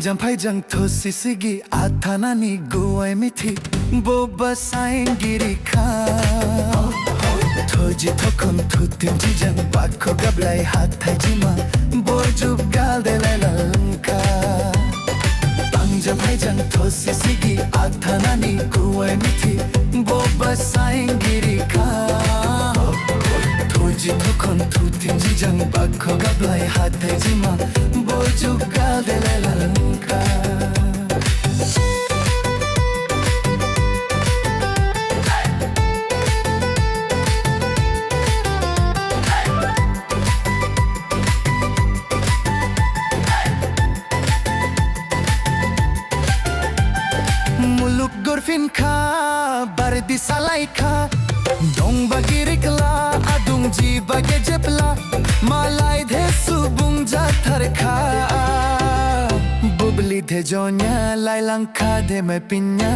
Tangjang paijang thosi sigi athanani guai mithi boba saingiri kha thoji thokon thutin jijang bakho gablai hathai jima borjub gal delai lanka Tangjang paijang thosi sigi athanani guai mithi boba saingiri kha thoji thokon thutin jijang bakho gablai hathai jima borjub gal delai lanka muluk gorfin kha bardi salai kha dong bagirikla adung ji bage jepla malai the subung ja thar kha bubli the jonya lai lang kha de me pinya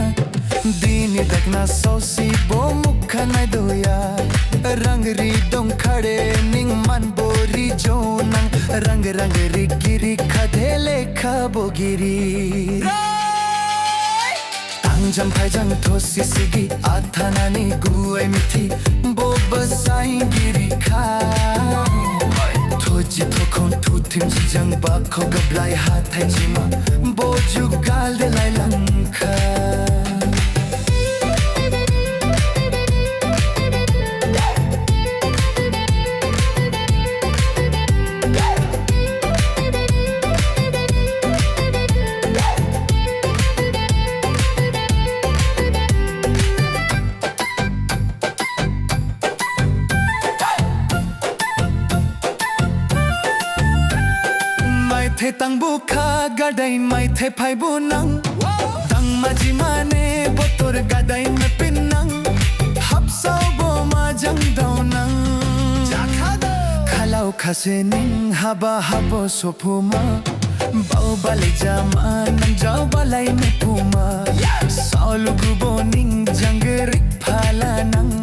dini dakna sosi bo mukha nai doya rang ri dong khade ning man bori jonang rang rang ri giri khade lekha bogiri Tangjang paijang thosi sigi athanani guai mithi boba saingiri kha thoji thokon thuthim jijang bakho gablai hathai jima boju gal delai langkha the tang bu kha gadai mai the phai bu nang tang ma ji mane botor gadai me pinang hap sao bo ma jang dau nang khalau khase ning haba habo sofuma bau balai jama nang jau balai me puma saulu gu bo ning jangri phala nang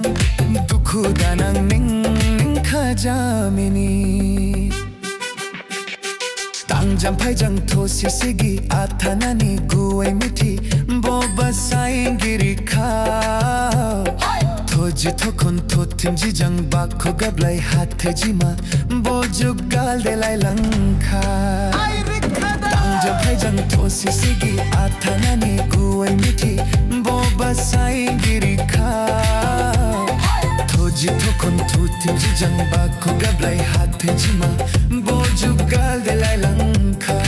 dukhu danang ning ning khajamini Tangjang paijang thosi sigi athanani guai mithi boba saingiri kha thoji thokon thothim jijang bakho gablai hathai jima boju gal delai langkha Tangjang paijang thosi sigi athanani guai mithi boba saingiri kha thoji thokon thuthim jijang bakho gablai hathai jima boju gal delai langkha